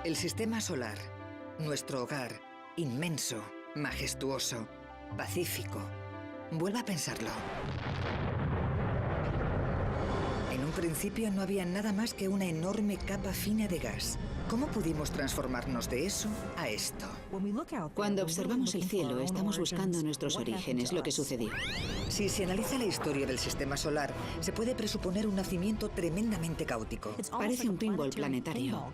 El sistema solar, nuestro hogar, inmenso, majestuoso, pacífico. Vuelva a pensarlo. En un principio no había nada más que una enorme capa fina de gas. ¿Cómo pudimos transformarnos de eso a esto? Cuando observamos el cielo, estamos buscando nuestros orígenes, lo que sucedió. Si se analiza la historia del sistema solar, se puede presuponer un nacimiento tremendamente caótico. Parece un pinball planetario.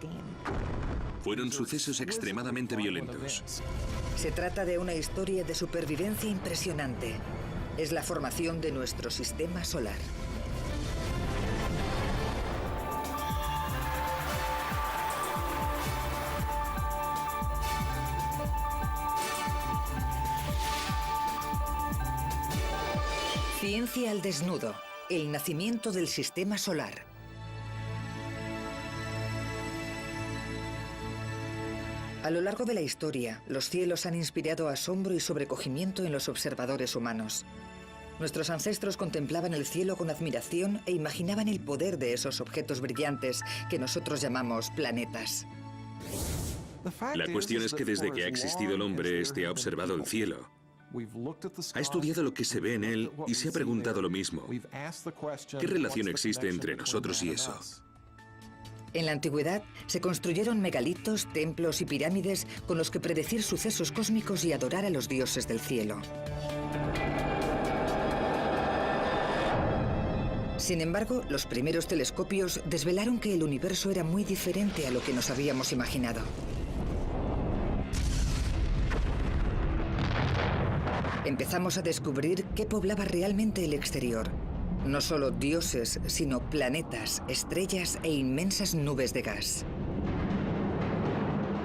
Fueron sucesos extremadamente violentos. Se trata de una historia de supervivencia impresionante. Es la formación de nuestro sistema solar. Ciencia al desnudo. El nacimiento del sistema solar. A lo largo de la historia, los cielos han inspirado asombro y sobrecogimiento en los observadores humanos. Nuestros ancestros contemplaban el cielo con admiración e imaginaban el poder de esos objetos brillantes que nosotros llamamos planetas. La cuestión es que desde que ha existido el hombre, este ha observado el cielo. Ha estudiado lo que se ve en él y se ha preguntado lo mismo. ¿Qué relación existe entre nosotros y eso? En la antigüedad se construyeron megalitos, templos y pirámides con los que predecir sucesos cósmicos y adorar a los dioses del cielo. Sin embargo, los primeros telescopios desvelaron que el universo era muy diferente a lo que nos habíamos imaginado. Empezamos a descubrir qué poblaba realmente el exterior. No solo dioses, sino planetas, estrellas e inmensas nubes de gas.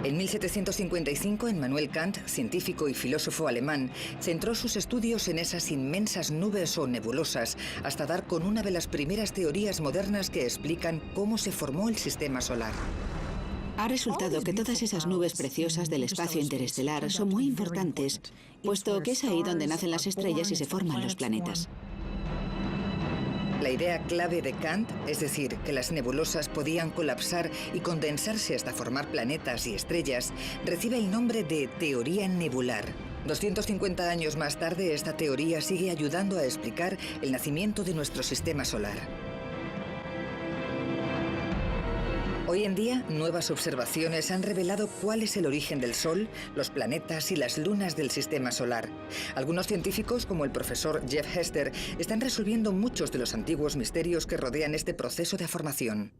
En 1755, Immanuel Kant, científico y filósofo alemán, centró sus estudios en esas inmensas nubes o nebulosas hasta dar con una de las primeras teorías modernas que explican cómo se formó el sistema solar. Ha resultado que todas esas nubes preciosas del espacio interestelar son muy importantes, puesto que es ahí donde nacen las estrellas y se forman los planetas. La idea clave de Kant, es decir, que las nebulosas podían colapsar y condensarse hasta formar planetas y estrellas, recibe el nombre de teoría nebular. 250 años más tarde, esta teoría sigue ayudando a explicar el nacimiento de nuestro sistema solar. Hoy en día, nuevas observaciones han revelado cuál es el origen del Sol, los planetas y las lunas del sistema solar. Algunos científicos, como el profesor Jeff Hester, están resolviendo muchos de los antiguos misterios que rodean este proceso de formación.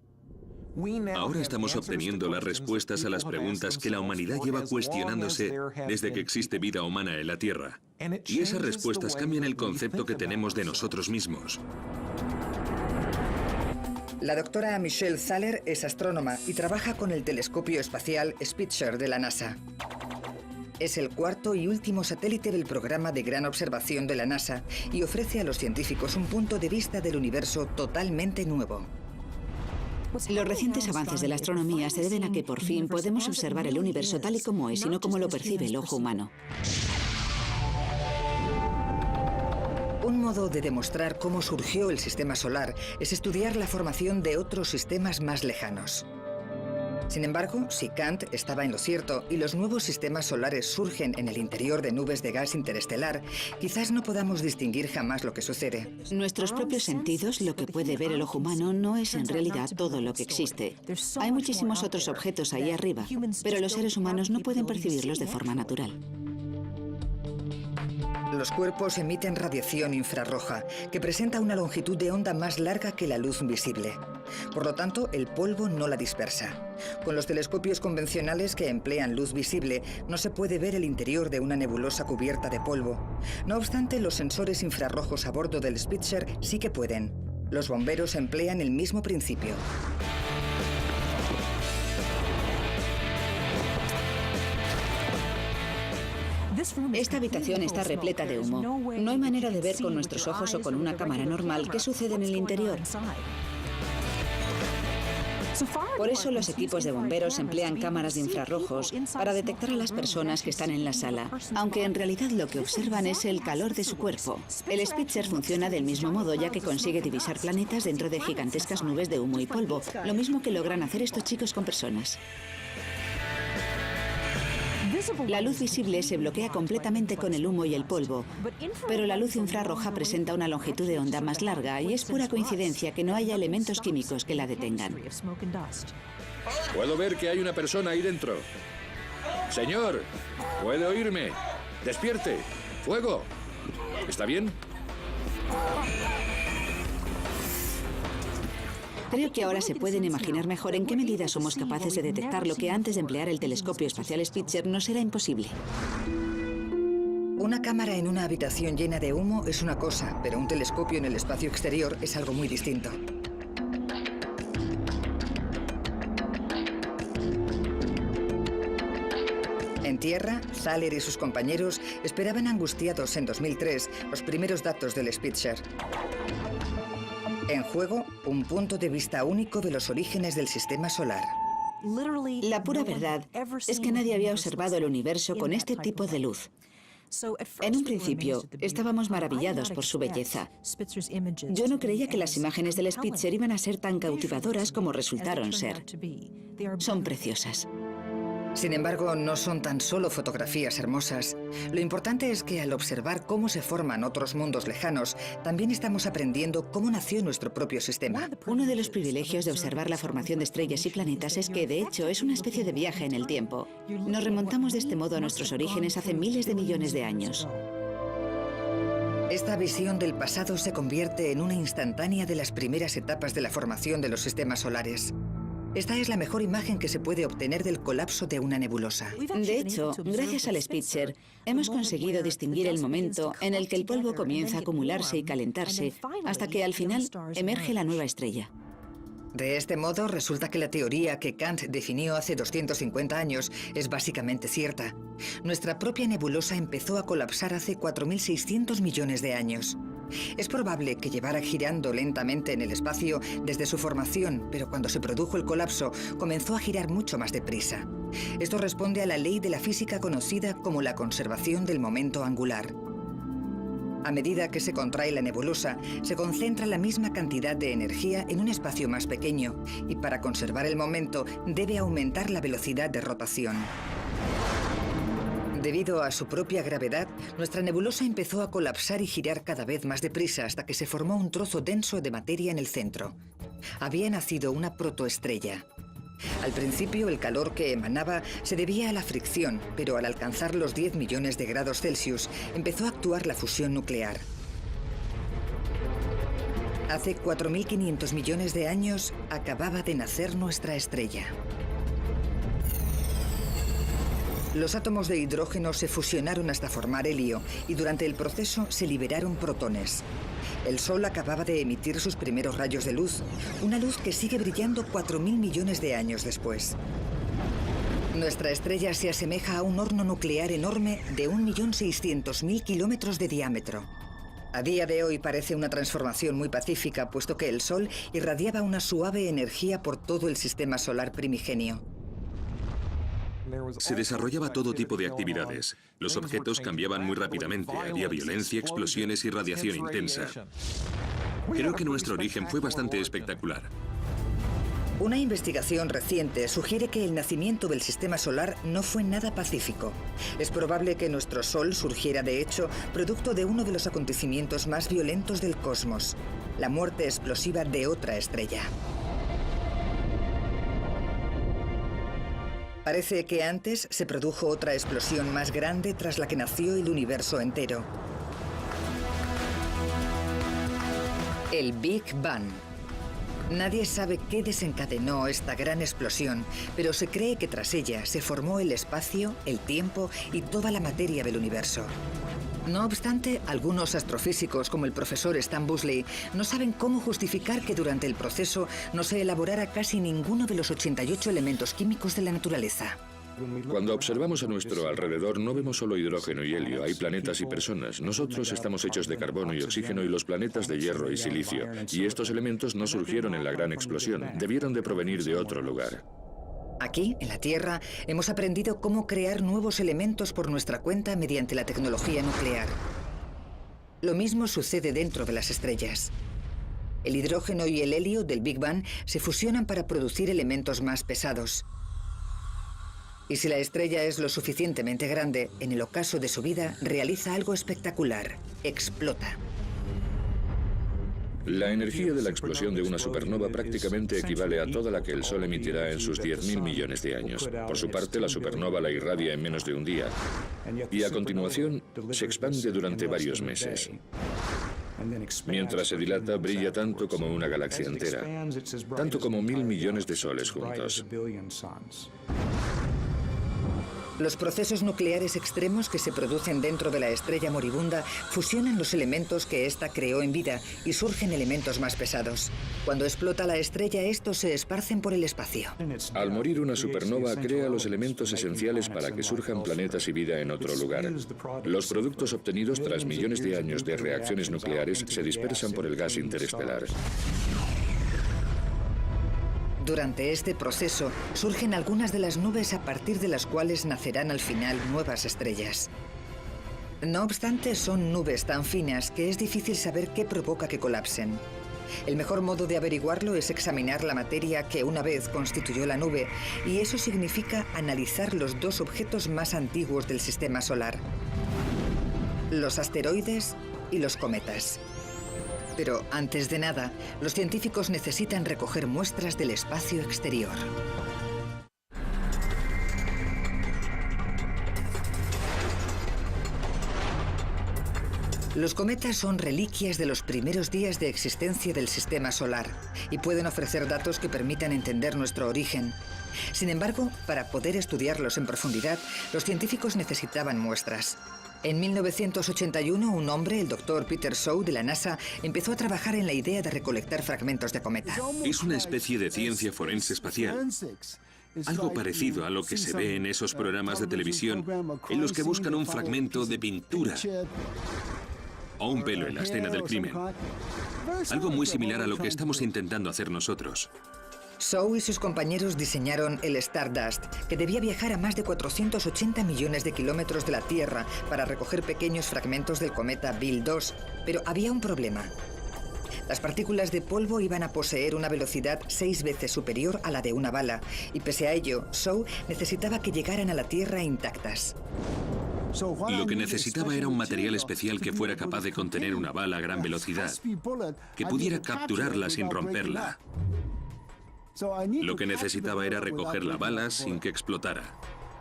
Ahora estamos obteniendo las respuestas a las preguntas que la humanidad lleva cuestionándose desde que existe vida humana en la Tierra. Y esas respuestas cambian el concepto que tenemos de nosotros mismos. La doctora Michelle Thaler es astrónoma y trabaja con el telescopio espacial Spitzer de la NASA. Es el cuarto y último satélite del programa de gran observación de la NASA y ofrece a los científicos un punto de vista del universo totalmente nuevo. Los recientes avances de la astronomía se deben a que por fin podemos observar el universo tal y como es y no como lo percibe el ojo humano. Un modo de demostrar cómo surgió el sistema solar es estudiar la formación de otros sistemas más lejanos. Sin embargo, si Kant estaba en lo cierto y los nuevos sistemas solares surgen en el interior de nubes de gas interestelar, quizás no podamos distinguir jamás lo que sucede. Nuestros propios sentidos, lo que puede ver el ojo humano, no es en realidad todo lo que existe. Hay muchísimos otros objetos ahí arriba, pero los seres humanos no pueden percibirlos de forma natural. Los cuerpos emiten radiación infrarroja, que presenta una longitud de onda más larga que la luz visible. Por lo tanto, el polvo no la dispersa. Con los telescopios convencionales que emplean luz visible, no se puede ver el interior de una nebulosa cubierta de polvo. No obstante, los sensores infrarrojos a bordo del Spitzer sí que pueden. Los bomberos emplean el mismo principio. Esta habitación está repleta de humo. No hay manera de ver con nuestros ojos o con una cámara normal qué sucede en el interior. Por eso los equipos de bomberos emplean cámaras de infrarrojos para detectar a las personas que están en la sala, aunque en realidad lo que observan es el calor de su cuerpo. El Spitzer funciona del mismo modo, ya que consigue divisar planetas dentro de gigantescas nubes de humo y polvo, lo mismo que logran hacer estos chicos con personas. La luz visible se bloquea completamente con el humo y el polvo, pero la luz infrarroja presenta una longitud de onda más larga y es pura coincidencia que no haya elementos químicos que la detengan. Puedo ver que hay una persona ahí dentro. Señor, ¿puede oírme? ¡Despierte! ¡Fuego! ¿Está bien? Creo que ahora se pueden imaginar mejor en qué medida somos capaces de detectar lo que antes de emplear el telescopio espacial Spitzer nos era imposible. Una cámara en una habitación llena de humo es una cosa, pero un telescopio en el espacio exterior es algo muy distinto. En tierra, Thaler y sus compañeros esperaban angustiados en 2003 los primeros datos del Spitzer. En juego, un punto de vista único de los orígenes del sistema solar. La pura verdad es que nadie había observado el universo con este tipo de luz. En un principio, estábamos maravillados por su belleza. Yo no creía que las imágenes del Spitzer iban a ser tan cautivadoras como resultaron ser. Son preciosas. Sin embargo, no son tan solo fotografías hermosas. Lo importante es que al observar cómo se forman otros mundos lejanos, también estamos aprendiendo cómo nació nuestro propio sistema. Uno de los privilegios de observar la formación de estrellas y planetas es que, de hecho, es una especie de viaje en el tiempo. Nos remontamos de este modo a nuestros orígenes hace miles de millones de años. Esta visión del pasado se convierte en una instantánea de las primeras etapas de la formación de los sistemas solares. Esta es la mejor imagen que se puede obtener del colapso de una nebulosa. De hecho, gracias al Spitzer, hemos conseguido distinguir el momento en el que el polvo comienza a acumularse y calentarse, hasta que al final emerge la nueva estrella. De este modo, resulta que la teoría que Kant definió hace 250 años es básicamente cierta. Nuestra propia nebulosa empezó a colapsar hace 4.600 millones de años. Es probable que llevara girando lentamente en el espacio desde su formación, pero cuando se produjo el colapso, comenzó a girar mucho más deprisa. Esto responde a la ley de la física conocida como la conservación del momento angular. A medida que se contrae la nebulosa, se concentra la misma cantidad de energía en un espacio más pequeño, y para conservar el momento debe aumentar la velocidad de rotación. Debido a su propia gravedad, nuestra nebulosa empezó a colapsar y girar cada vez más deprisa hasta que se formó un trozo denso de materia en el centro. Había nacido una protoestrella. Al principio, el calor que emanaba se debía a la fricción, pero al alcanzar los 10 millones de grados Celsius, empezó a actuar la fusión nuclear. Hace 4.500 millones de años, acababa de nacer nuestra estrella. Los átomos de hidrógeno se fusionaron hasta formar helio y durante el proceso se liberaron protones. El Sol acababa de emitir sus primeros rayos de luz, una luz que sigue brillando 4.000 millones de años después. Nuestra estrella se asemeja a un horno nuclear enorme de 1.600.000 kilómetros de diámetro. A día de hoy parece una transformación muy pacífica, puesto que el Sol irradiaba una suave energía por todo el sistema solar primigenio. Se desarrollaba todo tipo de actividades. Los objetos cambiaban muy rápidamente. Había violencia, explosiones y radiación intensa. Creo que nuestro origen fue bastante espectacular. Una investigación reciente sugiere que el nacimiento del sistema solar no fue nada pacífico. Es probable que nuestro Sol surgiera, de hecho, producto de uno de los acontecimientos más violentos del cosmos, la muerte explosiva de otra estrella. Parece que antes se produjo otra explosión más grande tras la que nació el universo entero. El Big Bang. Nadie sabe qué desencadenó esta gran explosión, pero se cree que tras ella se formó el espacio, el tiempo y toda la materia del universo. No obstante, algunos astrofísicos, como el profesor Stan Busley, no saben cómo justificar que durante el proceso no se elaborara casi ninguno de los 88 elementos químicos de la naturaleza. Cuando observamos a nuestro alrededor no vemos solo hidrógeno y helio, hay planetas y personas. Nosotros estamos hechos de carbono y oxígeno y los planetas de hierro y silicio. Y estos elementos no surgieron en la gran explosión, debieron de provenir de otro lugar. Aquí, en la Tierra, hemos aprendido cómo crear nuevos elementos por nuestra cuenta mediante la tecnología nuclear. Lo mismo sucede dentro de las estrellas. El hidrógeno y el helio del Big Bang se fusionan para producir elementos más pesados. Y si la estrella es lo suficientemente grande, en el ocaso de su vida realiza algo espectacular. Explota. La energía de la explosión de una supernova prácticamente equivale a toda la que el Sol emitirá en sus 10.000 millones de años. Por su parte, la supernova la irradia en menos de un día. Y a continuación, se expande durante varios meses. Mientras se dilata, brilla tanto como una galaxia entera, tanto como 1.000 millones de soles juntos. Los procesos nucleares extremos que se producen dentro de la estrella moribunda fusionan los elementos que ésta creó en vida y surgen elementos más pesados. Cuando explota la estrella, estos se esparcen por el espacio. Al morir una supernova, crea los elementos esenciales para que surjan planetas y vida en otro lugar. Los productos obtenidos tras millones de años de reacciones nucleares se dispersan por el gas interestelar. Durante este proceso surgen algunas de las nubes a partir de las cuales nacerán al final nuevas estrellas. No obstante, son nubes tan finas que es difícil saber qué provoca que colapsen. El mejor modo de averiguarlo es examinar la materia que una vez constituyó la nube, y eso significa analizar los dos objetos más antiguos del sistema solar: los asteroides y los cometas. Pero antes de nada, los científicos necesitan recoger muestras del espacio exterior. Los cometas son reliquias de los primeros días de existencia del sistema solar y pueden ofrecer datos que permitan entender nuestro origen. Sin embargo, para poder estudiarlos en profundidad, los científicos necesitaban muestras. En 1981, un hombre, el Dr. Peter Shaw de la NASA, empezó a trabajar en la idea de recolectar fragmentos de cometa. Es una especie de ciencia forense espacial. Algo parecido a lo que se ve en esos programas de televisión en los que buscan un fragmento de pintura o un pelo en la escena del crimen. Algo muy similar a lo que estamos intentando hacer nosotros. Shaw y sus compañeros diseñaron el Stardust, que debía viajar a más de 480 millones de kilómetros de la Tierra para recoger pequeños fragmentos del cometa Bill 2, pero había un problema. Las partículas de polvo iban a poseer una velocidad 6 veces superior a la de una bala, y pese a ello, Shaw necesitaba que llegaran a la Tierra intactas. Lo que necesitaba era un material especial que fuera capaz de contener una bala a gran velocidad, que pudiera capturarla sin romperla. Lo que necesitaba era recoger la bala sin que explotara.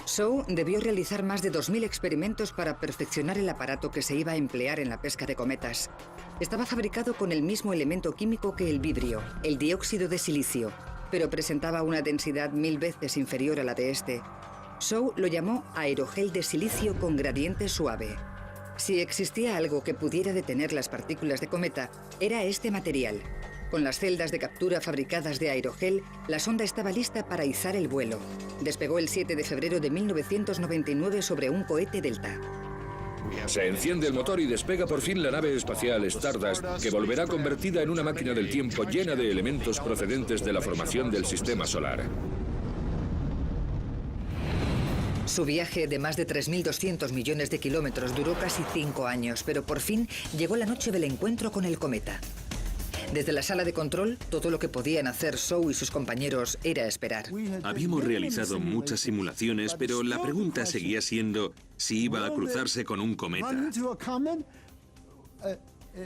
Shaw debió realizar más de 2.000 experimentos para perfeccionar el aparato que se iba a emplear en la pesca de cometas. Estaba fabricado con el mismo elemento químico que el vibrio, el dióxido de silicio, pero presentaba una densidad 1000 veces inferior a la de este. Shaw lo llamó aerogel de silicio con gradiente suave. Si existía algo que pudiera detener las partículas de cometa, era este material. Con las celdas de captura fabricadas de aerogel, la sonda estaba lista para izar el vuelo. Despegó el 7 de febrero de 1999 sobre un cohete Delta. Se enciende el motor y despega por fin la nave espacial Stardust, que volverá convertida en una máquina del tiempo llena de elementos procedentes de la formación del sistema solar. Su viaje de más de 3.200 millones de kilómetros duró casi 5 años, pero por fin llegó la noche del encuentro con el cometa. Desde la sala de control, todo lo que podían hacer Shaw y sus compañeros era esperar. Habíamos realizado muchas simulaciones, pero la pregunta seguía siendo si iba a cruzarse con un cometa.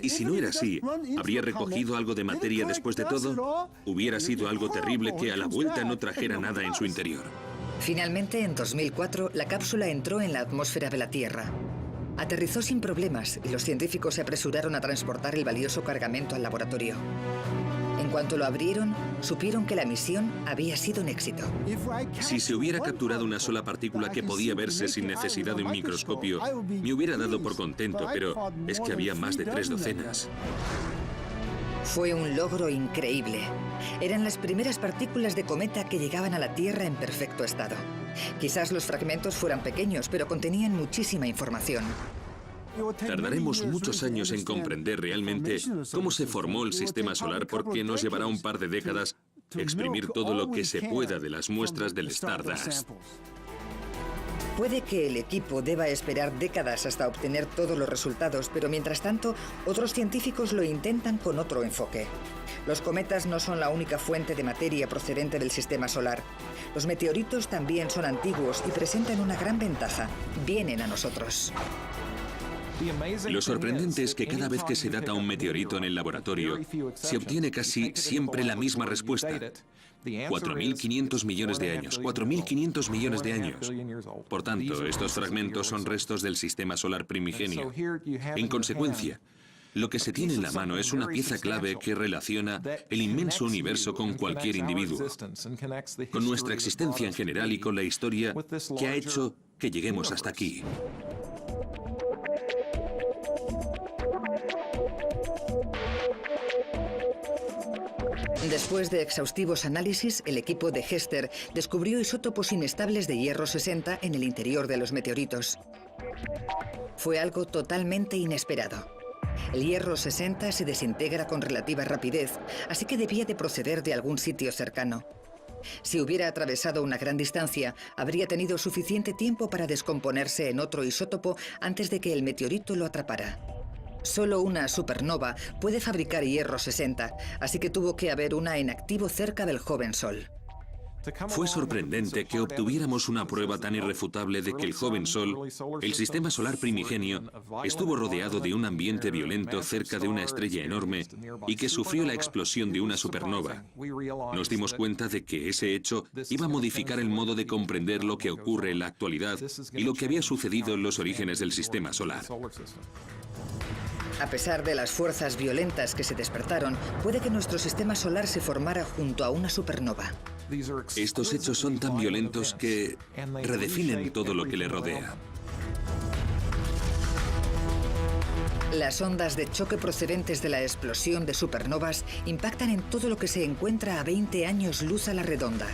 Y si no era así, ¿habría recogido algo de materia después de todo? Hubiera sido algo terrible que a la vuelta no trajera nada en su interior. Finalmente, en 2004, la cápsula entró en la atmósfera de la Tierra. Aterrizó sin problemas y los científicos se apresuraron a transportar el valioso cargamento al laboratorio. En cuanto lo abrieron, supieron que la misión había sido un éxito. Si se hubiera capturado una sola partícula que podía verse sin necesidad de un microscopio, me hubiera dado por contento, pero es que había más de 3 docenas. Fue un logro increíble. Eran las primeras partículas de cometa que llegaban a la Tierra en perfecto estado. Quizás los fragmentos fueran pequeños, pero contenían muchísima información. Tardaremos muchos años en comprender realmente cómo se formó el sistema solar, porque nos llevará un par de décadas exprimir todo lo que se pueda de las muestras del Stardust. Puede que el equipo deba esperar décadas hasta obtener todos los resultados, pero mientras tanto, otros científicos lo intentan con otro enfoque. Los cometas no son la única fuente de materia procedente del sistema solar. Los meteoritos también son antiguos y presentan una gran ventaja. Vienen a nosotros. Lo sorprendente es que cada vez que se data un meteorito en el laboratorio, se obtiene casi siempre la misma respuesta. 4.500 millones de años. 4.500 millones de años. Por tanto, estos fragmentos son restos del sistema solar primigenio. En consecuencia, lo que se tiene en la mano es una pieza clave que relaciona el inmenso universo con cualquier individuo, con nuestra existencia en general y con la historia que ha hecho que lleguemos hasta aquí. Después de exhaustivos análisis, el equipo de Hester descubrió isótopos inestables de hierro 60 en el interior de los meteoritos. Fue algo totalmente inesperado. El hierro 60 se desintegra con relativa rapidez, así que debía de proceder de algún sitio cercano. Si hubiera atravesado una gran distancia, habría tenido suficiente tiempo para descomponerse en otro isótopo antes de que el meteorito lo atrapara. Solo una supernova puede fabricar hierro 60, así que tuvo que haber una en activo cerca del joven Sol. Fue sorprendente que obtuviéramos una prueba tan irrefutable de que el joven Sol, el sistema solar primigenio, estuvo rodeado de un ambiente violento cerca de una estrella enorme y que sufrió la explosión de una supernova. Nos dimos cuenta de que ese hecho iba a modificar el modo de comprender lo que ocurre en la actualidad y lo que había sucedido en los orígenes del sistema solar. A pesar de las fuerzas violentas que se despertaron, puede que nuestro sistema solar se formara junto a una supernova. Estos hechos son tan violentos que redefinen todo lo que le rodea. Las ondas de choque procedentes de la explosión de supernovas impactan en todo lo que se encuentra a 20 años luz a la redonda.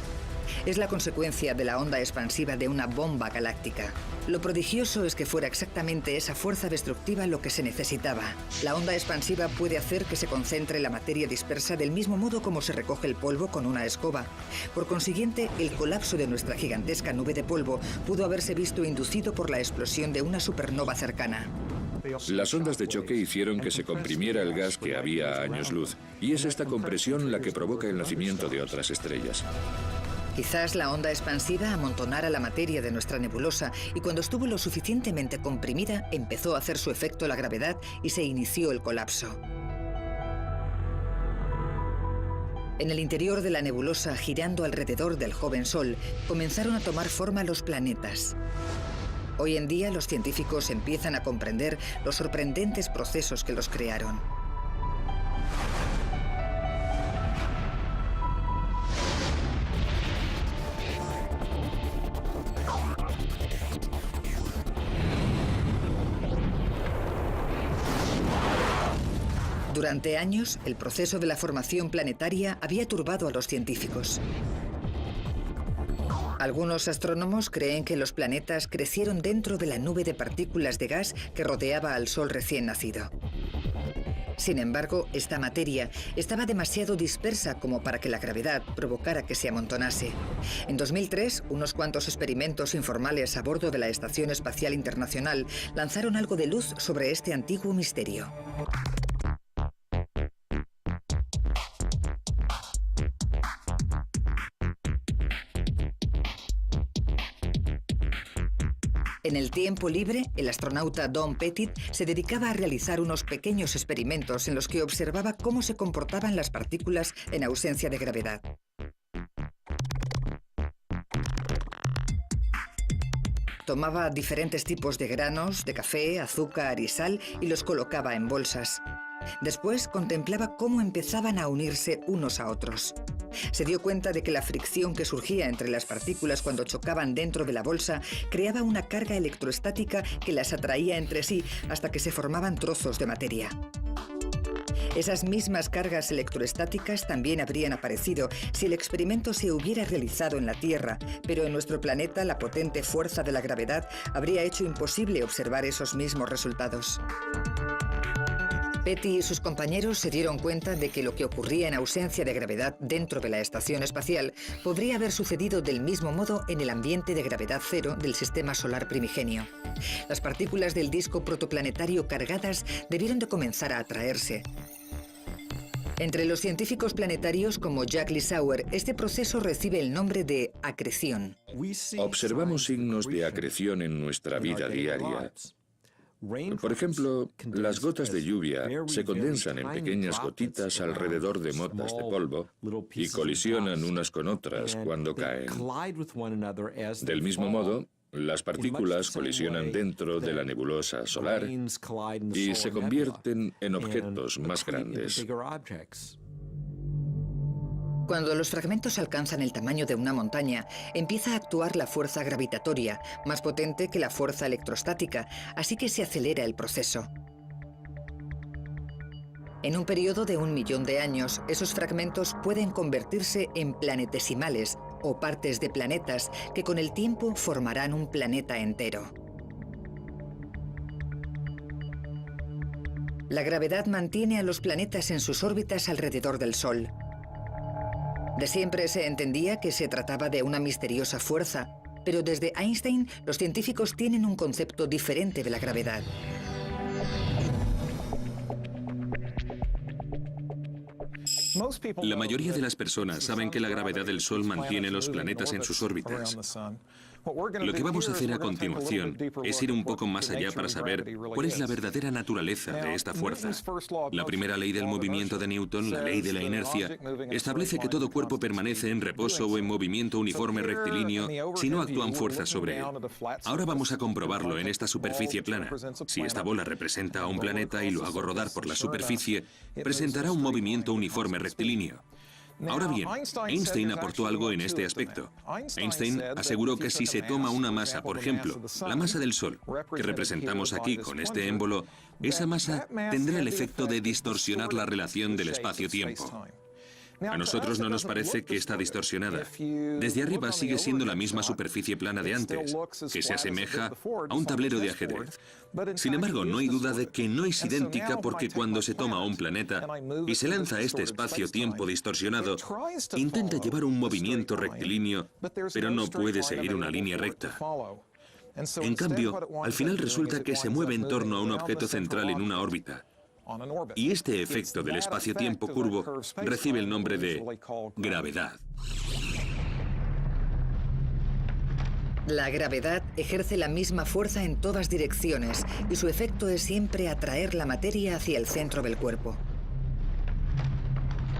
Es la consecuencia de la onda expansiva de una bomba galáctica. Lo prodigioso es que fuera exactamente esa fuerza destructiva lo que se necesitaba. La onda expansiva puede hacer que se concentre la materia dispersa del mismo modo como se recoge el polvo con una escoba. Por consiguiente, el colapso de nuestra gigantesca nube de polvo pudo haberse visto inducido por la explosión de una supernova cercana. Las ondas de choque hicieron que se comprimiera el gas que había a años luz, y es esta compresión la que provoca el nacimiento de otras estrellas. Quizás la onda expansiva amontonara la materia de nuestra nebulosa y cuando estuvo lo suficientemente comprimida empezó a hacer su efecto la gravedad y se inició el colapso. En el interior de la nebulosa, girando alrededor del joven Sol, comenzaron a tomar forma los planetas. Hoy en día los científicos empiezan a comprender los sorprendentes procesos que los crearon. Durante años, el proceso de la formación planetaria había turbado a los científicos. Algunos astrónomos creen que los planetas crecieron dentro de la nube de partículas de gas que rodeaba al Sol recién nacido. Sin embargo, esta materia estaba demasiado dispersa como para que la gravedad provocara que se amontonase. En 2003, unos cuantos experimentos informales a bordo de la Estación Espacial Internacional lanzaron algo de luz sobre este antiguo misterio. En el tiempo libre, el astronauta Don Pettit se dedicaba a realizar unos pequeños experimentos en los que observaba cómo se comportaban las partículas en ausencia de gravedad. Tomaba diferentes tipos de granos, de café, azúcar y sal y los colocaba en bolsas. Después contemplaba cómo empezaban a unirse unos a otros. Se dio cuenta de que la fricción que surgía entre las partículas cuando chocaban dentro de la bolsa creaba una carga electroestática que las atraía entre sí hasta que se formaban trozos de materia. Esas mismas cargas electroestáticas también habrían aparecido si el experimento se hubiera realizado en la Tierra, pero en nuestro planeta la potente fuerza de la gravedad habría hecho imposible observar esos mismos resultados. Petty y sus compañeros se dieron cuenta de que lo que ocurría en ausencia de gravedad dentro de la estación espacial podría haber sucedido del mismo modo en el ambiente de gravedad cero del sistema solar primigenio. Las partículas del disco protoplanetario cargadas debieron de comenzar a atraerse. Entre los científicos planetarios como Jack Lissauer, este proceso recibe el nombre de acreción. Observamos signos de acreción en nuestra vida diaria. Por ejemplo, las gotas de lluvia se condensan en pequeñas gotitas alrededor de motas de polvo y colisionan unas con otras cuando caen. Del mismo modo, las partículas colisionan dentro de la nebulosa solar y se convierten en objetos más grandes. Cuando los fragmentos alcanzan el tamaño de una montaña, empieza a actuar la fuerza gravitatoria, más potente que la fuerza electrostática, así que se acelera el proceso. En un periodo de 1 millón de años, esos fragmentos pueden convertirse en planetesimales, o partes de planetas, que con el tiempo formarán un planeta entero. La gravedad mantiene a los planetas en sus órbitas alrededor del Sol. De siempre se entendía que se trataba de una misteriosa fuerza, pero desde Einstein los científicos tienen un concepto diferente de la gravedad. La mayoría de las personas saben que la gravedad del Sol mantiene los planetas en sus órbitas. Lo que vamos a hacer a continuación es ir un poco más allá para saber cuál es la verdadera naturaleza de esta fuerza. La primera ley del movimiento de Newton, la ley de la inercia, establece que todo cuerpo permanece en reposo o en movimiento uniforme rectilíneo si no actúan fuerzas sobre él. Ahora vamos a comprobarlo en esta superficie plana. Si esta bola representa a un planeta y lo hago rodar por la superficie, presentará un movimiento uniforme rectilíneo. Ahora bien, Einstein aportó algo en este aspecto. Einstein aseguró que si se toma una masa, por ejemplo, la masa del Sol, que representamos aquí con este émbolo, esa masa tendrá el efecto de distorsionar la relación del espacio-tiempo. A nosotros no nos parece que está distorsionada. Desde arriba sigue siendo la misma superficie plana de antes, que se asemeja a un tablero de ajedrez. Sin embargo, no hay duda de que no es idéntica porque cuando se toma un planeta y se lanza a este espacio-tiempo distorsionado, intenta llevar un movimiento rectilíneo, pero no puede seguir una línea recta. En cambio, al final resulta que se mueve en torno a un objeto central en una órbita. Y este efecto del espacio-tiempo curvo recibe el nombre de gravedad. La gravedad ejerce la misma fuerza en todas direcciones y su efecto es siempre atraer la materia hacia el centro del cuerpo.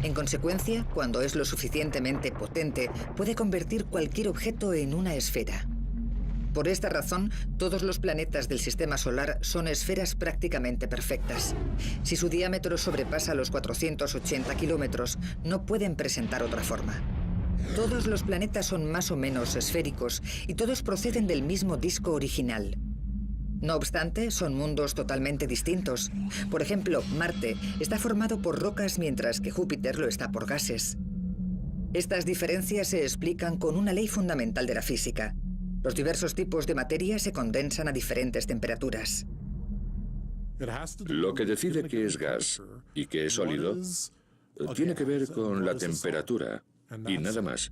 En consecuencia, cuando es lo suficientemente potente, puede convertir cualquier objeto en una esfera. Por esta razón, todos los planetas del Sistema Solar son esferas prácticamente perfectas. Si su diámetro sobrepasa los 480 kilómetros, no pueden presentar otra forma. Todos los planetas son más o menos esféricos y todos proceden del mismo disco original. No obstante, son mundos totalmente distintos. Por ejemplo, Marte está formado por rocas mientras que Júpiter lo está por gases. Estas diferencias se explican con una ley fundamental de la física. Los diversos tipos de materia se condensan a diferentes temperaturas. Lo que decide qué es gas y qué es sólido tiene que ver con la temperatura y nada más.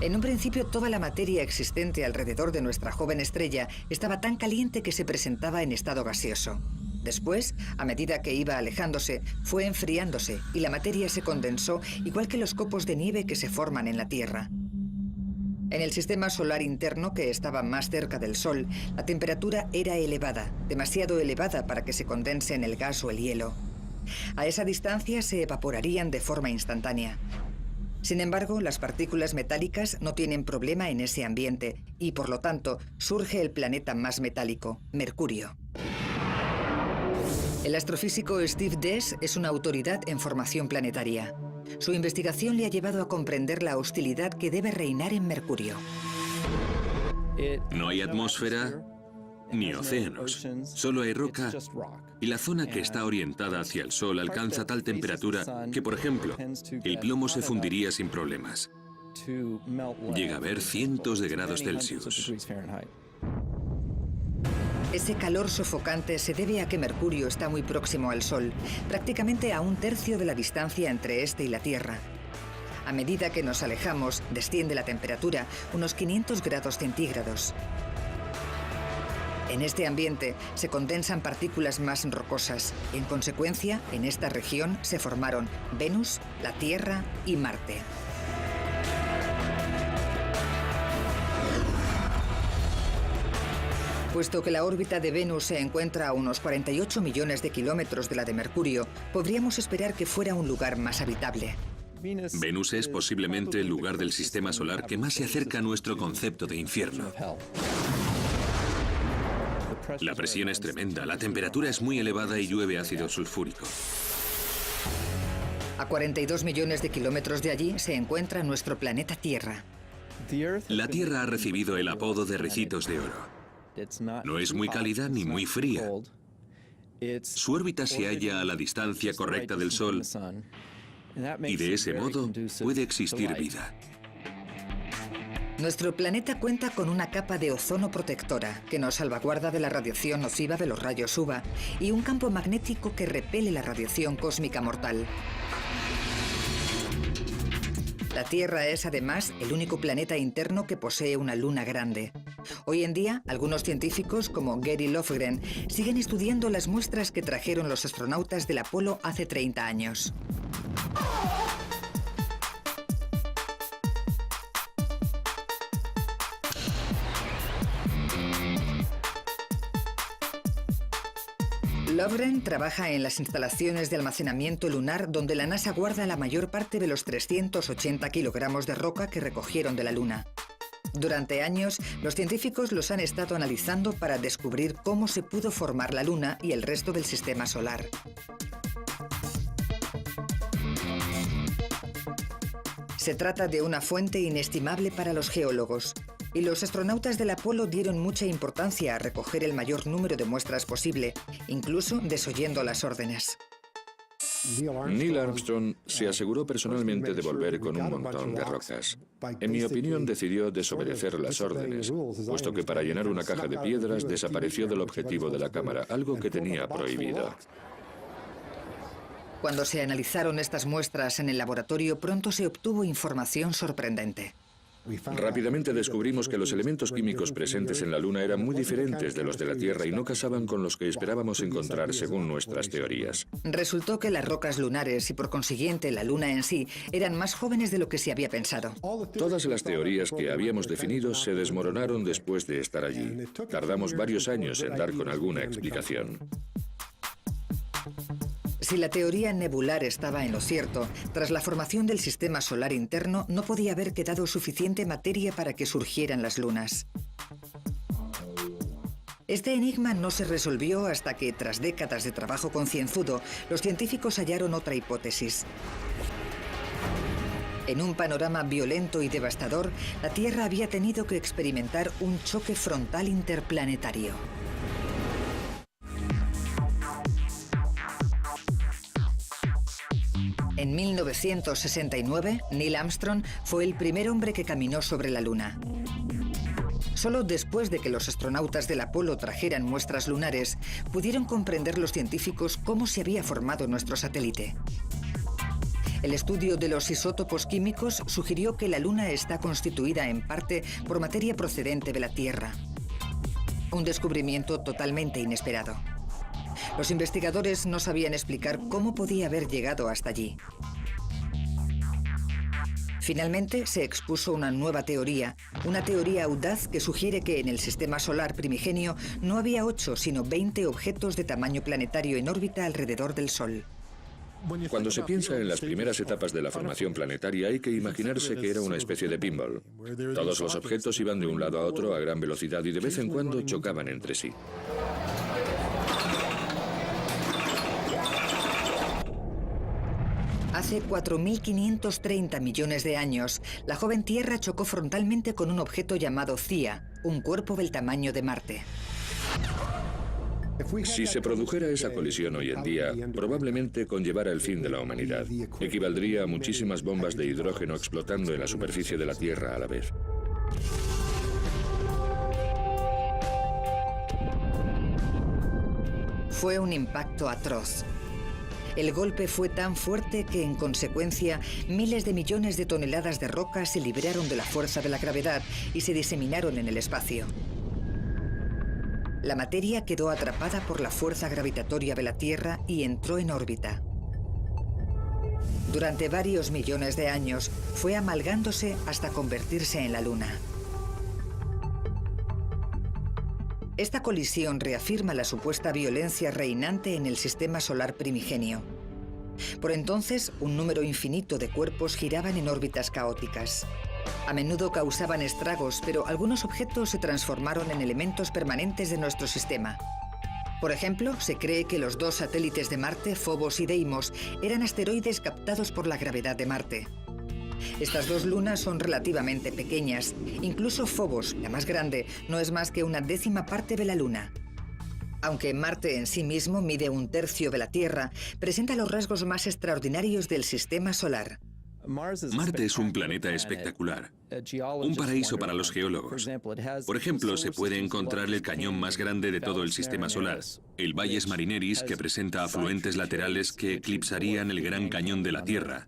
En un principio, toda la materia existente alrededor de nuestra joven estrella estaba tan caliente que se presentaba en estado gaseoso. Después, a medida que iba alejándose, fue enfriándose y la materia se condensó igual que los copos de nieve que se forman en la Tierra. En el sistema solar interno, que estaba más cerca del Sol, la temperatura era elevada, demasiado elevada para que se condense en el gas o el hielo. A esa distancia se evaporarían de forma instantánea. Sin embargo, las partículas metálicas no tienen problema en ese ambiente y, por lo tanto, surge el planeta más metálico, Mercurio. El astrofísico Steve Dees es una autoridad en formación planetaria. Su investigación le ha llevado a comprender la hostilidad que debe reinar en Mercurio. No hay atmósfera ni océanos, solo hay roca y la zona que está orientada hacia el Sol alcanza tal temperatura que, por ejemplo, el plomo se fundiría sin problemas. Llega a haber cientos de grados Celsius. Ese calor sofocante se debe a que Mercurio está muy próximo al Sol, prácticamente a 1/3 de la distancia entre este y la Tierra. A medida que nos alejamos, desciende la temperatura unos 500 grados centígrados. En este ambiente se condensan partículas más rocosas. En consecuencia, en esta región se formaron Venus, la Tierra y Marte. Puesto que la órbita de Venus se encuentra a unos 48 millones de kilómetros de la de Mercurio, podríamos esperar que fuera un lugar más habitable. Venus es posiblemente el lugar del sistema solar que más se acerca a nuestro concepto de infierno. La presión es tremenda, la temperatura es muy elevada y llueve ácido sulfúrico. A 42 millones de kilómetros de allí se encuentra nuestro planeta Tierra. La Tierra ha recibido el apodo de Ricitos de Oro. No es muy cálida ni muy fría. Su órbita se halla a la distancia correcta del Sol y de ese modo puede existir vida. Nuestro planeta cuenta con una capa de ozono protectora que nos salvaguarda de la radiación nociva de los rayos UVA y un campo magnético que repele la radiación cósmica mortal. La Tierra es además el único planeta interno que posee una luna grande. Hoy en día, algunos científicos como Gary Lofgren siguen estudiando las muestras que trajeron los astronautas del Apolo hace 30 años. Lofgren trabaja en las instalaciones de almacenamiento lunar donde la NASA guarda la mayor parte de los 380 kilogramos de roca que recogieron de la Luna. Durante años, los científicos los han estado analizando para descubrir cómo se pudo formar la Luna y el resto del sistema solar. Se trata de una fuente inestimable para los geólogos. Y los astronautas del Apolo dieron mucha importancia a recoger el mayor número de muestras posible, incluso desoyendo las órdenes. Neil Armstrong se aseguró personalmente de volver con un montón de rocas. En mi opinión, decidió desobedecer las órdenes, puesto que para llenar una caja de piedras desapareció del objetivo de la cámara, algo que tenía prohibido. Cuando se analizaron estas muestras en el laboratorio, pronto se obtuvo información sorprendente. Rápidamente descubrimos que los elementos químicos presentes en la Luna eran muy diferentes de los de la Tierra y no casaban con los que esperábamos encontrar según nuestras teorías. Resultó que las rocas lunares y por consiguiente la Luna en sí eran más jóvenes de lo que se había pensado. Todas las teorías que habíamos definido se desmoronaron después de estar allí. Tardamos varios años en dar con alguna explicación. Si la teoría nebular estaba en lo cierto, tras la formación del sistema solar interno no podía haber quedado suficiente materia para que surgieran las lunas. Este enigma no se resolvió hasta que, tras décadas de trabajo concienzudo, los científicos hallaron otra hipótesis. En un panorama violento y devastador, la Tierra había tenido que experimentar un choque frontal interplanetario. En 1969, Neil Armstrong fue el primer hombre que caminó sobre la Luna. Solo después de que los astronautas del Apolo trajeran muestras lunares, pudieron comprender los científicos cómo se había formado nuestro satélite. El estudio de los isótopos químicos sugirió que la Luna está constituida en parte por materia procedente de la Tierra. Un descubrimiento totalmente inesperado. Los investigadores no sabían explicar cómo podía haber llegado hasta allí. Finalmente se expuso una nueva teoría, una teoría audaz que sugiere que en el sistema solar primigenio no había 8, sino 20 objetos de tamaño planetario en órbita alrededor del Sol. Cuando se piensa en las primeras etapas de la formación planetaria, hay que imaginarse que era una especie de pinball. Todos los objetos iban de un lado a otro a gran velocidad y de vez en cuando chocaban entre sí. Hace 4.530 millones de años, la joven Tierra chocó frontalmente con un objeto llamado Theia, un cuerpo del tamaño de Marte. Si se produjera esa colisión hoy en día, probablemente conllevara el fin de la humanidad. Equivaldría a muchísimas bombas de hidrógeno explotando en la superficie de la Tierra a la vez. Fue un impacto atroz. El golpe fue tan fuerte que, en consecuencia, miles de millones de toneladas de roca se libraron de la fuerza de la gravedad y se diseminaron en el espacio. La materia quedó atrapada por la fuerza gravitatoria de la Tierra y entró en órbita. Durante varios millones de años, fue amalgándose hasta convertirse en la Luna. Esta colisión reafirma la supuesta violencia reinante en el sistema solar primigenio. Por entonces, un número infinito de cuerpos giraban en órbitas caóticas. A menudo causaban estragos, pero algunos objetos se transformaron en elementos permanentes de nuestro sistema. Por ejemplo, se cree que los dos satélites de Marte, Phobos y Deimos, eran asteroides captados por la gravedad de Marte. Estas dos lunas son relativamente pequeñas. Incluso Phobos, la más grande, no es más que una 10ª parte de la Luna. Aunque Marte en sí mismo mide 1/3 de la Tierra, presenta los rasgos más extraordinarios del sistema solar. Marte es un planeta espectacular, un paraíso para los geólogos. Por ejemplo, se puede encontrar el cañón más grande de todo el sistema solar, el Valles Marineris, que presenta afluentes laterales que eclipsarían el Gran Cañón de la Tierra.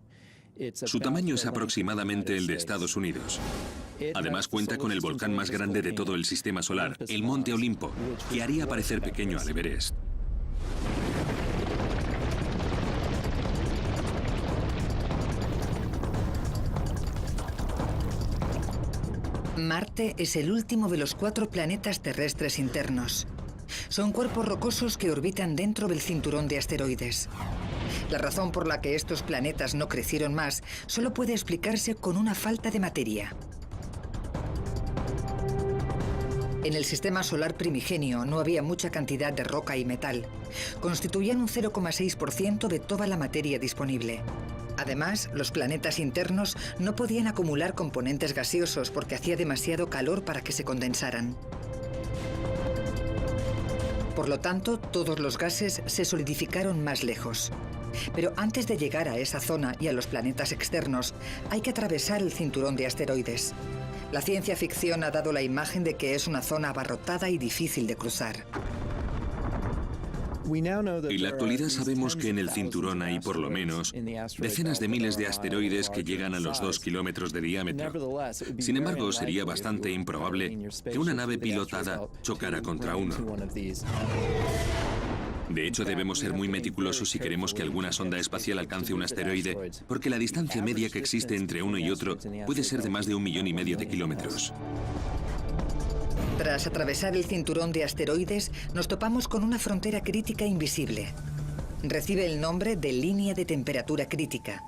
Su tamaño es aproximadamente el de Estados Unidos. Además, cuenta con el volcán más grande de todo el sistema solar, el Monte Olimpo, que haría parecer pequeño al Everest. Marte es el último de los 4 planetas terrestres internos. Son cuerpos rocosos que orbitan dentro del cinturón de asteroides. La razón por la que estos planetas no crecieron más solo puede explicarse con una falta de materia. En el sistema solar primigenio no había mucha cantidad de roca y metal. Constituían un 0,6% de toda la materia disponible. Además, los planetas internos no podían acumular componentes gaseosos porque hacía demasiado calor para que se condensaran. Por lo tanto, todos los gases se solidificaron más lejos. Pero antes de llegar a esa zona y a los planetas externos, hay que atravesar el cinturón de asteroides. La ciencia ficción ha dado la imagen de que es una zona abarrotada y difícil de cruzar. En la actualidad sabemos que en el cinturón hay por lo menos decenas de miles de asteroides que llegan a los 2 kilómetros de diámetro. Sin embargo, sería bastante improbable que una nave pilotada chocara contra uno. De hecho, debemos ser muy meticulosos si queremos que alguna sonda espacial alcance un asteroide, porque la distancia media que existe entre uno y otro puede ser de más de 1,5 millones de kilómetros. Tras atravesar el cinturón de asteroides, nos topamos con una frontera crítica invisible. Recibe el nombre de línea de temperatura crítica.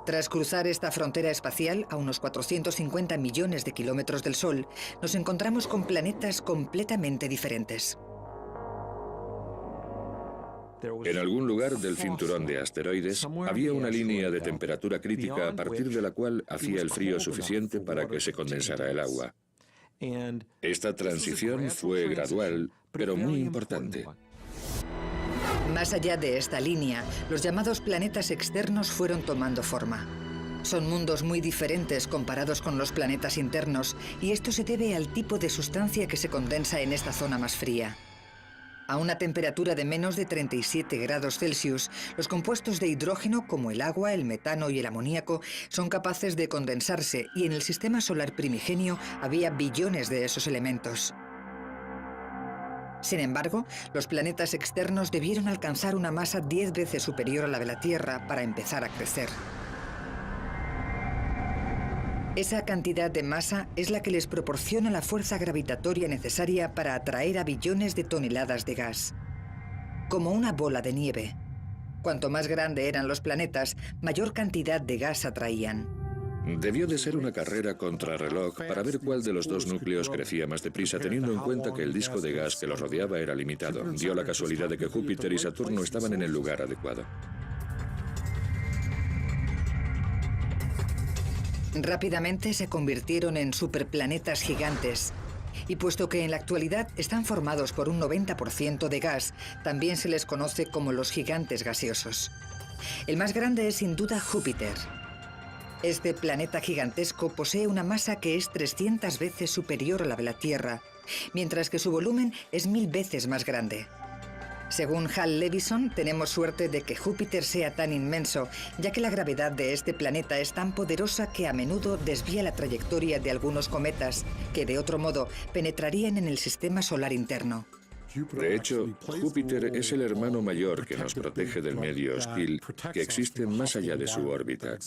Tras cruzar esta frontera espacial, a unos 450 millones de kilómetros del Sol, nos encontramos con planetas completamente diferentes. En algún lugar del cinturón de asteroides había una línea de temperatura crítica a partir de la cual hacía el frío suficiente para que se condensara el agua. Esta transición fue gradual, pero muy importante. Más allá de esta línea, los llamados planetas externos fueron tomando forma. Son mundos muy diferentes comparados con los planetas internos, y esto se debe al tipo de sustancia que se condensa en esta zona más fría. A una temperatura de menos de 37 grados Celsius, los compuestos de hidrógeno, como el agua, el metano y el amoníaco, son capaces de condensarse, y en el sistema solar primigenio había billones de esos elementos. Sin embargo, los planetas externos debieron alcanzar una masa 10 veces superior a la de la Tierra para empezar a crecer. Esa cantidad de masa es la que les proporciona la fuerza gravitatoria necesaria para atraer a billones de toneladas de gas. Como una bola de nieve. Cuanto más grande eran los planetas, mayor cantidad de gas atraían. Debió de ser una carrera contrarreloj para ver cuál de los dos núcleos crecía más deprisa, teniendo en cuenta que el disco de gas que los rodeaba era limitado. Dio la casualidad de que Júpiter y Saturno estaban en el lugar adecuado. Rápidamente se convirtieron en superplanetas gigantes. Y puesto que en la actualidad están formados por un 90% de gas, también se les conoce como los gigantes gaseosos. El más grande es sin duda Júpiter. Este planeta gigantesco posee una masa que es 300 veces superior a la de la Tierra, mientras que su volumen es 1000 veces más grande. Según Hal Levison, tenemos suerte de que Júpiter sea tan inmenso, ya que la gravedad de este planeta es tan poderosa que a menudo desvía la trayectoria de algunos cometas que, de otro modo, penetrarían en el sistema solar interno. De hecho, Júpiter es el hermano mayor que nos protege del medio hostil que existe más allá de su órbita.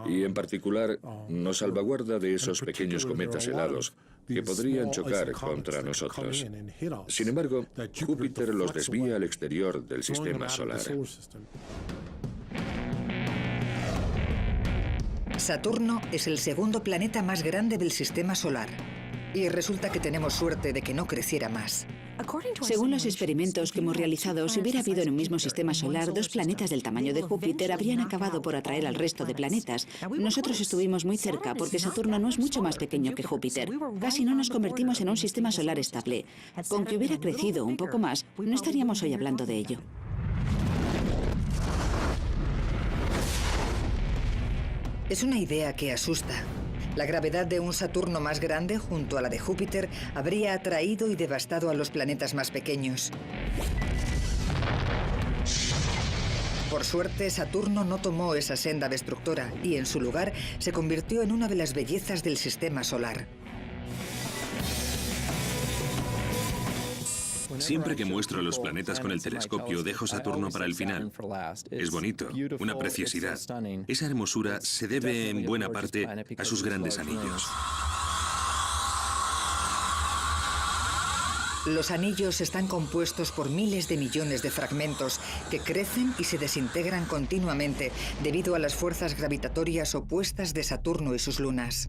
Y en particular, nos salvaguarda de esos pequeños cometas helados que podrían chocar contra nosotros. Sin embargo, Júpiter los desvía al exterior del sistema solar. Saturno es el segundo planeta más grande del sistema solar. Y resulta que tenemos suerte de que no creciera más. Según los experimentos que hemos realizado, si hubiera habido en un mismo sistema solar 2 planetas del tamaño de Júpiter, habrían acabado por atraer al resto de planetas. Nosotros estuvimos muy cerca porque Saturno no es mucho más pequeño que Júpiter. Casi no nos convertimos en un sistema solar estable. Con que hubiera crecido un poco más, no estaríamos hoy hablando de ello. Es una idea que asusta. La gravedad de un Saturno más grande junto a la de Júpiter habría atraído y devastado a los planetas más pequeños. Por suerte, Saturno no tomó esa senda destructora y en su lugar se convirtió en una de las bellezas del sistema solar. Siempre que muestro los planetas con el telescopio, dejo Saturno para el final. Es bonito, una preciosidad. Esa hermosura se debe en buena parte a sus grandes anillos. Los anillos están compuestos por miles de millones de fragmentos que crecen y se desintegran continuamente debido a las fuerzas gravitatorias opuestas de Saturno y sus lunas.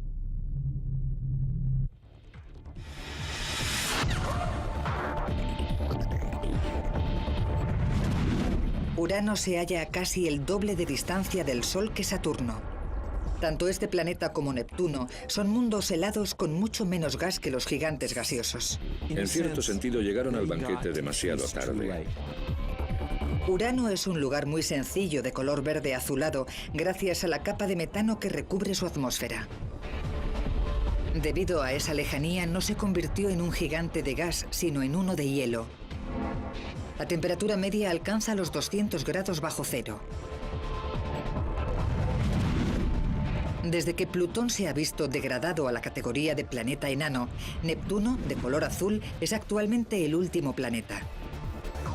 Urano se halla a casi el doble de distancia del Sol que Saturno. Tanto este planeta como Neptuno son mundos helados con mucho menos gas que los gigantes gaseosos. En cierto sentido, llegaron al banquete demasiado tarde. Urano es un lugar muy sencillo de color verde azulado gracias a la capa de metano que recubre su atmósfera. Debido a esa lejanía, no se convirtió en un gigante de gas, sino en uno de hielo. La temperatura media alcanza los 200 grados bajo cero. Desde que Plutón se ha visto degradado a la categoría de planeta enano, Neptuno, de color azul, es actualmente el último planeta.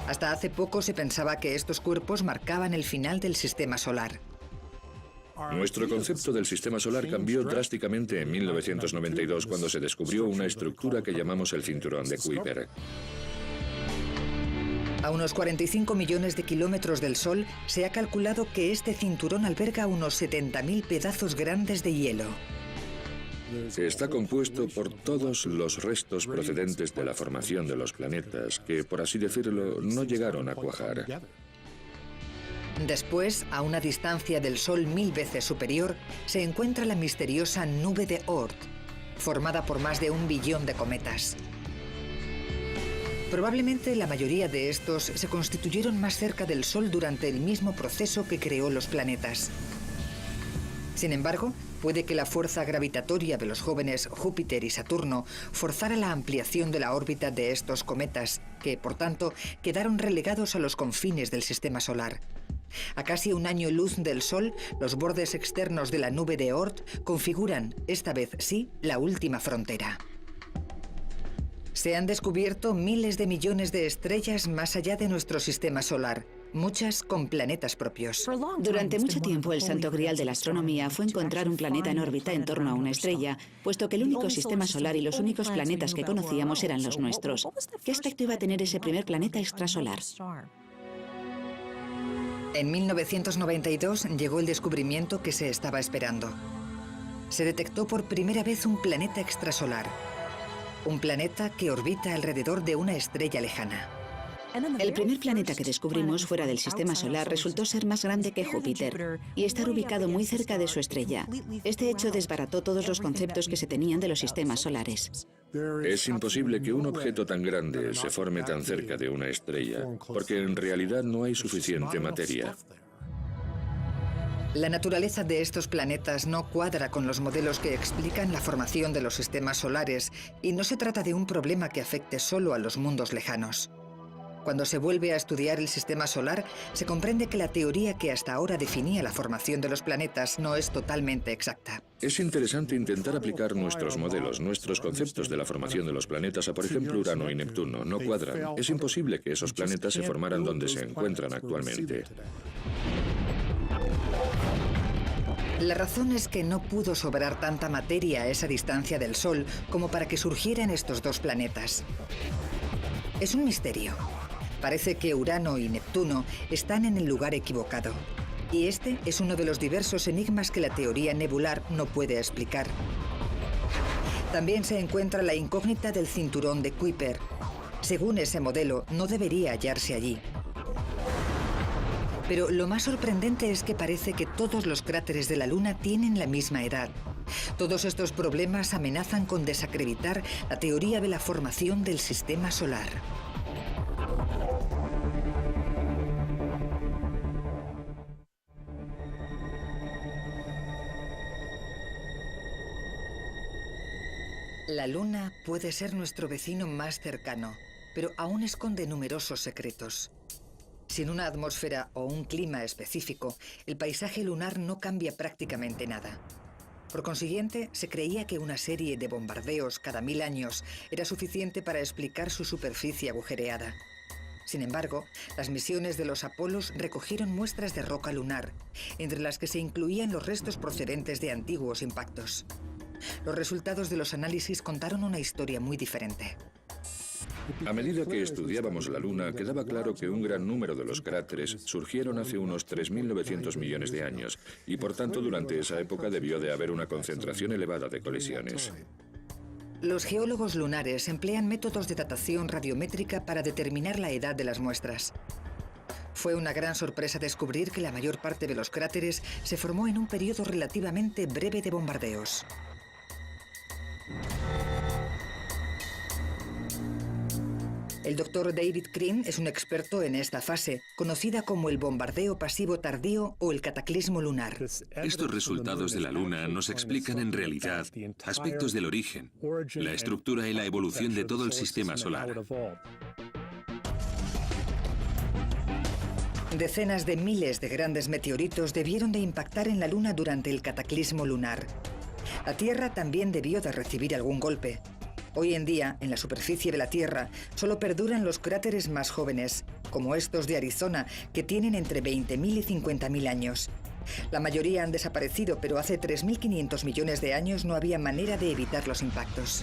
Hasta hace poco se pensaba que estos cuerpos marcaban el final del sistema solar. Nuestro concepto del sistema solar cambió drásticamente en 1992 cuando se descubrió una estructura que llamamos el cinturón de Kuiper. A unos 45 millones de kilómetros del Sol, se ha calculado que este cinturón alberga unos 70.000 pedazos grandes de hielo. Está compuesto por todos los restos procedentes de la formación de los planetas, que, por así decirlo, no llegaron a cuajar. Después, a una distancia del Sol 1000 veces superior, se encuentra la misteriosa nube de Oort, formada por más de 1 billón de cometas. Probablemente la mayoría de estos se constituyeron más cerca del Sol durante el mismo proceso que creó los planetas. Sin embargo, puede que la fuerza gravitatoria de los jóvenes Júpiter y Saturno forzara la ampliación de la órbita de estos cometas, que, por tanto, quedaron relegados a los confines del sistema solar. A casi 1 año luz del Sol, los bordes externos de la nube de Oort configuran, esta vez sí, la última frontera. Se han descubierto miles de millones de estrellas más allá de nuestro sistema solar, muchas con planetas propios. Durante mucho tiempo, el santo grial de la astronomía fue encontrar un planeta en órbita en torno a una estrella, puesto que el único sistema solar y los únicos planetas que conocíamos eran los nuestros. ¿Qué aspecto iba a tener ese primer planeta extrasolar? En 1992 llegó el descubrimiento que se estaba esperando. Se detectó por primera vez un planeta extrasolar. Un planeta que orbita alrededor de una estrella lejana. El primer planeta que descubrimos fuera del sistema solar resultó ser más grande que Júpiter y estar ubicado muy cerca de su estrella. Este hecho desbarató todos los conceptos que se tenían de los sistemas solares. Es imposible que un objeto tan grande se forme tan cerca de una estrella, porque en realidad no hay suficiente materia. La naturaleza de estos planetas no cuadra con los modelos que explican la formación de los sistemas solares y no se trata de un problema que afecte solo a los mundos lejanos. Cuando se vuelve a estudiar el sistema solar, se comprende que la teoría que hasta ahora definía la formación de los planetas no es totalmente exacta. Es interesante intentar aplicar nuestros modelos, nuestros conceptos de la formación de los planetas a, por ejemplo, Urano y Neptuno. No cuadran. Es imposible que esos planetas se formaran donde se encuentran actualmente. La razón es que no pudo sobrar tanta materia a esa distancia del Sol como para que surgieran estos dos planetas. Es un misterio. Parece que Urano y Neptuno están en el lugar equivocado. Y este es uno de los diversos enigmas que la teoría nebular no puede explicar. También se encuentra la incógnita del cinturón de Kuiper. Según ese modelo, no debería hallarse allí. Pero lo más sorprendente es que parece que todos los cráteres de la Luna tienen la misma edad. Todos estos problemas amenazan con desacreditar la teoría de la formación del sistema solar. La Luna puede ser nuestro vecino más cercano, pero aún esconde numerosos secretos. Sin una atmósfera o un clima específico, el paisaje lunar no cambia prácticamente nada. Por consiguiente, se creía que una serie de bombardeos cada 1000 años era suficiente para explicar su superficie agujereada. Sin embargo, las misiones de los Apolos recogieron muestras de roca lunar, entre las que se incluían los restos procedentes de antiguos impactos. Los resultados de los análisis contaron una historia muy diferente. A medida que estudiábamos la Luna, quedaba claro que un gran número de los cráteres surgieron hace unos 3.900 millones de años, y por tanto durante esa época debió de haber una concentración elevada de colisiones. Los geólogos lunares emplean métodos de datación radiométrica para determinar la edad de las muestras. Fue una gran sorpresa descubrir que la mayor parte de los cráteres se formó en un periodo relativamente breve de bombardeos. El Dr. David Crean es un experto en esta fase, conocida como el bombardeo pasivo tardío o el cataclismo lunar. Estos resultados de la Luna nos explican en realidad aspectos del origen, la estructura y la evolución de todo el sistema solar. Decenas de miles de grandes meteoritos debieron de impactar en la Luna durante el cataclismo lunar. La Tierra también debió de recibir algún golpe. Hoy en día, en la superficie de la Tierra, solo perduran los cráteres más jóvenes, como estos de Arizona, que tienen entre 20.000 y 50.000 años. La mayoría han desaparecido, pero hace 3.500 millones de años no había manera de evitar los impactos.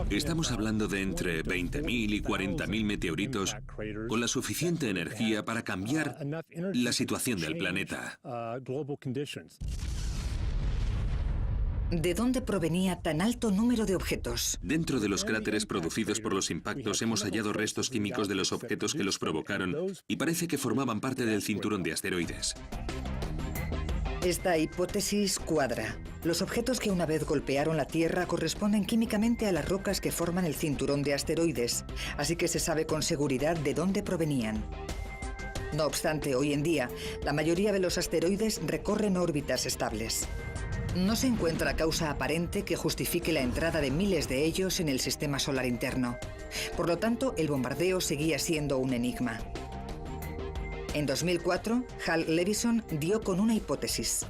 Estamos hablando de entre 20.000 y 40.000 meteoritos con la suficiente energía para cambiar la situación del planeta. ¿De dónde provenía tan alto número de objetos? Dentro de los cráteres producidos por los impactos hemos hallado restos químicos de los objetos que los provocaron y parece que formaban parte del cinturón de asteroides. Esta hipótesis cuadra. Los objetos que una vez golpearon la Tierra corresponden químicamente a las rocas que forman el cinturón de asteroides, así que se sabe con seguridad de dónde provenían. No obstante, hoy en día, la mayoría de los asteroides recorren órbitas estables. No se encuentra causa aparente que justifique la entrada de miles de ellos en el sistema solar interno. Por lo tanto, el bombardeo seguía siendo un enigma. En 2004, Hal Levison dio con una hipótesis.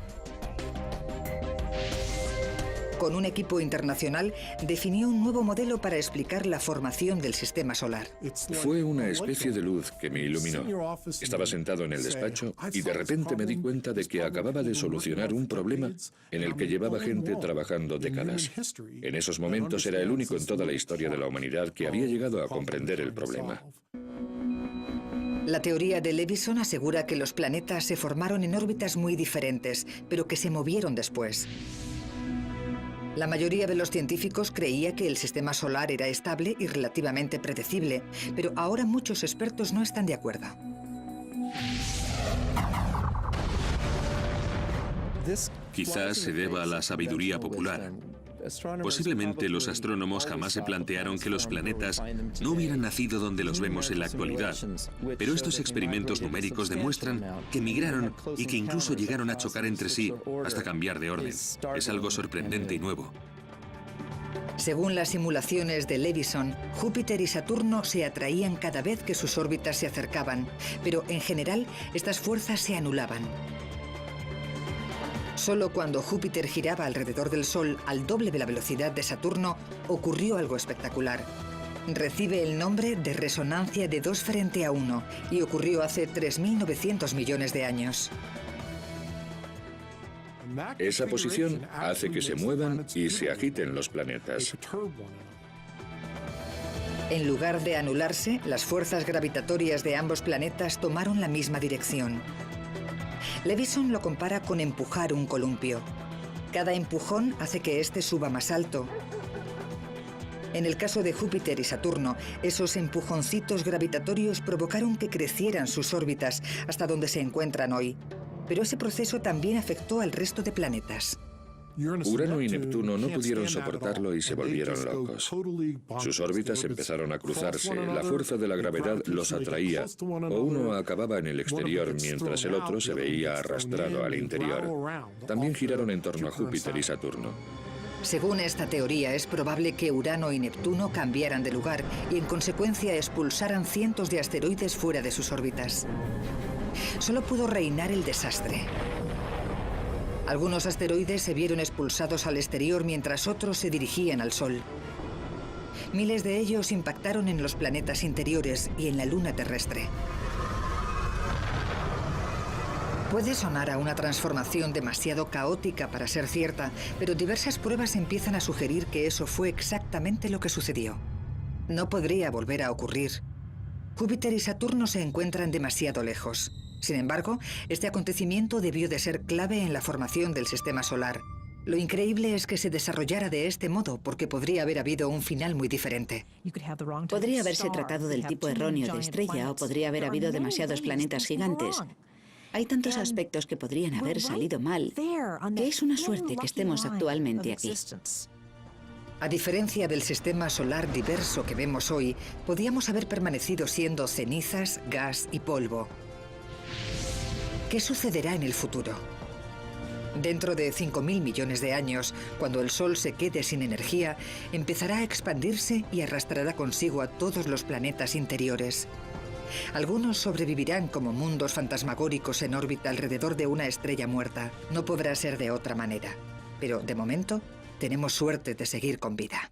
Con un equipo internacional, definió un nuevo modelo para explicar la formación del sistema solar. Fue una especie de luz que me iluminó. Estaba sentado en el despacho y de repente me di cuenta de que acababa de solucionar un problema en el que llevaba gente trabajando décadas. En esos momentos era el único en toda la historia de la humanidad que había llegado a comprender el problema. La teoría de Levison asegura que los planetas se formaron en órbitas muy diferentes, pero que se movieron después. La mayoría de los científicos creía que el sistema solar era estable y relativamente predecible, pero ahora muchos expertos no están de acuerdo. Quizás se deba a la sabiduría popular. Posiblemente los astrónomos jamás se plantearon que los planetas no hubieran nacido donde los vemos en la actualidad. Pero estos experimentos numéricos demuestran que migraron y que incluso llegaron a chocar entre sí hasta cambiar de orden. Es algo sorprendente y nuevo. Según las simulaciones de Levison, Júpiter y Saturno se atraían cada vez que sus órbitas se acercaban, pero en general estas fuerzas se anulaban. Solo cuando Júpiter giraba alrededor del Sol al doble de la velocidad de Saturno ocurrió algo espectacular. Recibe el nombre de resonancia de 2 frente a 1 y ocurrió hace 3.900 millones de años. Esa posición hace que se muevan y se agiten los planetas. En lugar de anularse, las fuerzas gravitatorias de ambos planetas tomaron la misma dirección. Levison lo compara con empujar un columpio. Cada empujón hace que éste suba más alto. En el caso de Júpiter y Saturno, esos empujoncitos gravitatorios provocaron que crecieran sus órbitas hasta donde se encuentran hoy. Pero ese proceso también afectó al resto de planetas. Urano y Neptuno no pudieron soportarlo y se volvieron locos. Sus órbitas empezaron a cruzarse, la fuerza de la gravedad los atraía, o uno acababa en el exterior mientras el otro se veía arrastrado al interior. También giraron en torno a Júpiter y Saturno. Según esta teoría, es probable que Urano y Neptuno cambiaran de lugar y en consecuencia expulsaran cientos de asteroides fuera de sus órbitas. Solo pudo reinar el desastre. Algunos asteroides se vieron expulsados al exterior mientras otros se dirigían al Sol. Miles de ellos impactaron en los planetas interiores y en la Luna terrestre. Puede sonar a una transformación demasiado caótica para ser cierta, pero diversas pruebas empiezan a sugerir que eso fue exactamente lo que sucedió. No podría volver a ocurrir. Júpiter y Saturno se encuentran demasiado lejos. Sin embargo, este acontecimiento debió de ser clave en la formación del sistema solar. Lo increíble es que se desarrollara de este modo, porque podría haber habido un final muy diferente. Podría haberse tratado del tipo erróneo de estrella o podría haber habido demasiados planetas gigantes. Hay tantos aspectos que podrían haber salido mal, que es una suerte que estemos actualmente aquí. A diferencia del sistema solar diverso que vemos hoy, podíamos haber permanecido siendo cenizas, gas y polvo. ¿Qué sucederá en el futuro? Dentro de 5.000 millones de años, cuando el Sol se quede sin energía, empezará a expandirse y arrastrará consigo a todos los planetas interiores. Algunos sobrevivirán como mundos fantasmagóricos en órbita alrededor de una estrella muerta. No podrá ser de otra manera. Pero, de momento, tenemos suerte de seguir con vida.